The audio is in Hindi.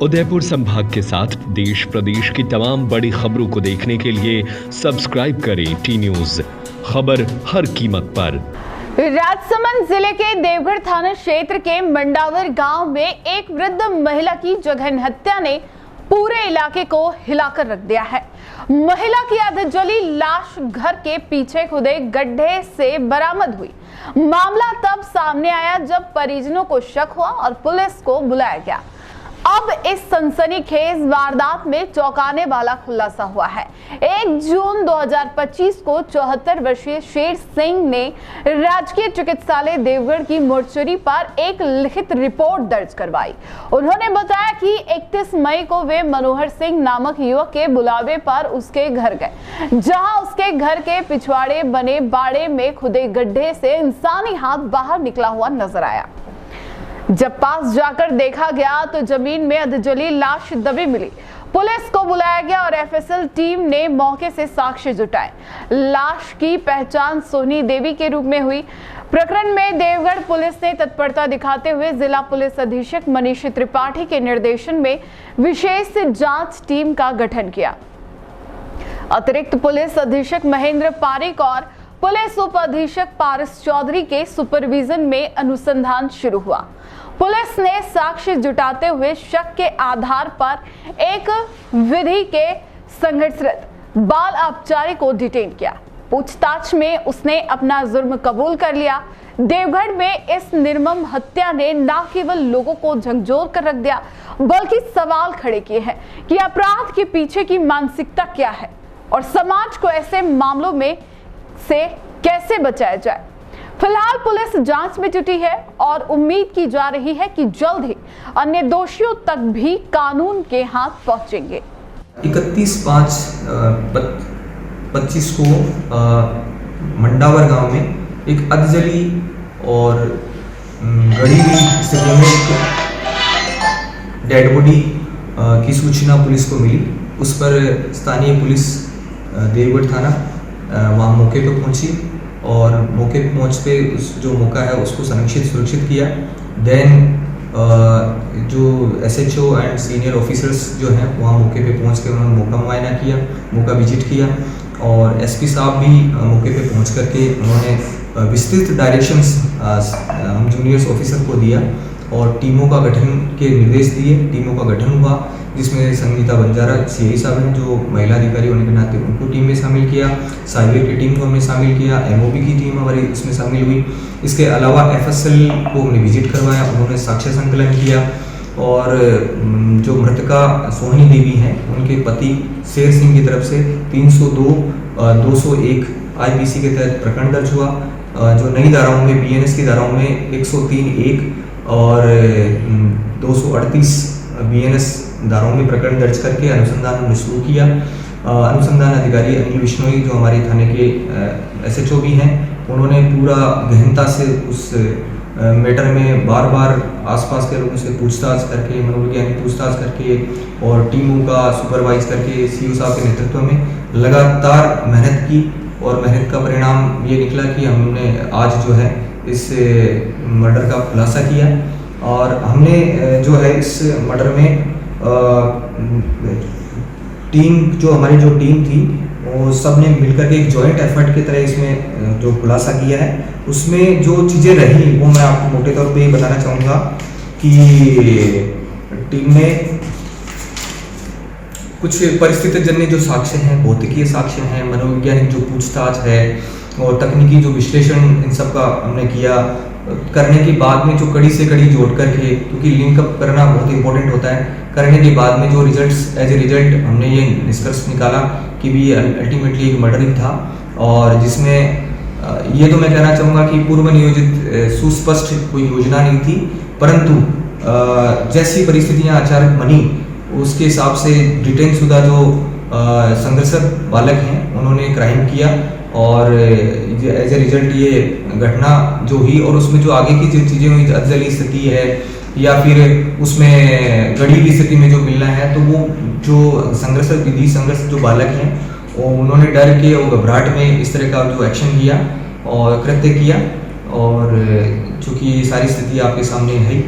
उदयपुर संभाग के साथ देश प्रदेश की तमाम बड़ी खबरों को देखने के लिए सब्सक्राइब करें टी न्यूज, खबर हर कीमत पर। राजसमंद जिले के देवगढ़ थाना क्षेत्र के मंडावर गांव में एक वृद्ध महिला की जघन्य हत्या ने पूरे इलाके को हिलाकर रख दिया है। महिला की अधजली लाश घर के पीछे खुदे गड्ढे से बरामद हुई। मामला तब सामने आया जब परिजनों को शक हुआ और पुलिस को बुलाया गया। अब इस सनसनीखेज वारदात में चौंकाने वाला खुलासा हुआ है। 1 जून 2025 को 74 वर्षीय शेर सिंह ने राजकीय चिकित्सालय देवगढ़ की मोर्चरी पर एक लिखित रिपोर्ट दर्ज करवाई। उन्होंने बताया कि 31 मई को वे मनोहर सिंह नामक युवक के बुलावे पर उसके घर गए, जहां उसके घर के पिछवाड़े बने बाड़े में खुदे गड्ढे से इंसानी हाथ बाहर निकला हुआ नजर आया। जब पास जाकर देखा गया तो जमीन में अधजली लाश दबी मिली। पुलिस को बुलाया गया और एफएसएल टीम ने मौके से साक्ष्य जुटाए। लाश की पहचान सोनी देवी के रूप में हुई। प्रकरण में देवगढ़ पुलिस ने तत्परता दिखाते हुए जिला पुलिस अधीक्षक मनीष त्रिपाठी के निर्देशन में विशेष जांच टीम का गठन किया। अतिरिक्त पुलिस अधीक्षक महेंद्र पारिक और पुलिस उप अधीक्षक पारस चौधरी के सुपरविजन में अनुसंधान शुरू हुआ। पुलिस ने साक्ष्य जुटाते हुए शक के आधार पर एक विधि के संघर्षरत बाल अपचारी को डिटेन किया। पूछताछ में उसने अपना जुर्म कबूल कर लिया। देवगढ़ में इस निर्मम हत्या ने न केवल लोगों को झकझोर कर रख दिया, बल्कि सवाल खड़े किए हैं कि अपराध के पीछे की मानसिकता क्या है और समाज को ऐसे मामलों में से कैसे बचाया जाए। फिलहाल पुलिस जांच में जुटी है और उम्मीद की जा रही है कि जल्द ही अन्य दोषियों तक भी कानून के हाथ पहुंचेंगे। 31/5/25 को मंडावर गांव में एक अधजली और गड़ी हुई स्थिति में एक डेड बॉडी की सूचना पुलिस को मिली। उस पर स्थानीय पुलिस देवगढ़ थाना वहाँ मौके पर पहुंची और मौके पर पहुँचते उस जो मौका है उसको सुरक्षित किया। देन जो एसएचओ एंड सीनियर ऑफिसर्स जो हैं वहाँ मौके पे पहुँच के उन्होंने मौका मुआयना किया, मौका विजिट किया और एसपी साहब भी मौके पे पहुँच करके उन्होंने विस्तृत डायरेक्शंस हम जूनियर्स ऑफिसर को दिया और टीमों का गठन के निर्देश दिए। टीमों का गठन हुआ जिसमें संगीता बंजारा सीआई साहब हैं जो महिला अधिकारी होने के नाते उनको टीम में शामिल किया, साइबर की टीम को हमने शामिल किया, एमओबी की टीम हमारी इसमें शामिल हुई। इसके अलावा एफएसएल को हमने विजिट करवाया, उन्होंने साक्ष्य संकलन किया और जो मृतका सोनी देवी हैं उनके पति शेर सिंह की तरफ से 302/201 आईपीसी के तहत प्रकरण दर्ज हुआ। जो नई धाराओं में बीएनएस की धाराओं में 103(1) और 238 बीएनएस धाराओं में प्रकरण दर्ज करके अनुसंधान हमने शुरू किया। अनुसंधान अधिकारी अनिल बिश्नोई जो हमारे थाने के एसएचओ भी हैं, उन्होंने पूरा गहनता से उस मैटर में बार बार आसपास के लोगों से पूछताछ करके, मनोवैज्ञानिक पूछताछ करके और टीमों का सुपरवाइज करके सीओ साहब के नेतृत्व में लगातार मेहनत की और मेहनत का परिणाम ये निकला कि हमने आज जो है इस मर्डर का खुलासा किया और हमने जो है इस मर्डर में हमारी जो टीम थी वो सब ने मिलकर के एक जॉइंट एफर्ट की तरह इसमें जो खुलासा किया है। उसमें जो चीज़ें रही वो मैं आपको मोटे तौर पे ये बताना चाहूँगा कि टीम में कुछ परिस्थिति जन्य जो साक्ष्य हैं, भौतिकीय साक्ष्य हैं, मनोवैज्ञानिक जो पूछताछ है और तकनीकी जो विश्लेषण इन सब का हमने किया। करने के बाद में जो कड़ी से कड़ी जोड़ करके, क्योंकि लिंकअप करना बहुत इंपॉर्टेंट होता है, करने के बाद में जो रिजल्ट्स एज ए रिजल्ट हमने ये निष्कर्ष निकाला कि भी ये अल्टीमेटली एक मर्डर ही था और जिसमें ये तो मैं कहना चाहूँगा कि पूर्व नियोजित सुस्पष्ट कोई योजना नहीं थी, परंतु जैसी परिस्थितियाँ अचानक बनी उसके हिसाब से डिटेन शुदा जो संघर्षरत बालक हैं उन्होंने क्राइम किया और एज ए रिजल्ट ये घटना जो हुई और उसमें जो आगे की जो चीज़ें हुई, अधजली स्थिति है या फिर उसमें गड़ी की स्थिति में जो मिलना है, तो वो जो संघर्ष जो बालक हैं उन्होंने डर के और घबराहट में इस तरह का जो एक्शन किया और कृत्य किया और चूँकि ये सारी स्थिति आपके सामने है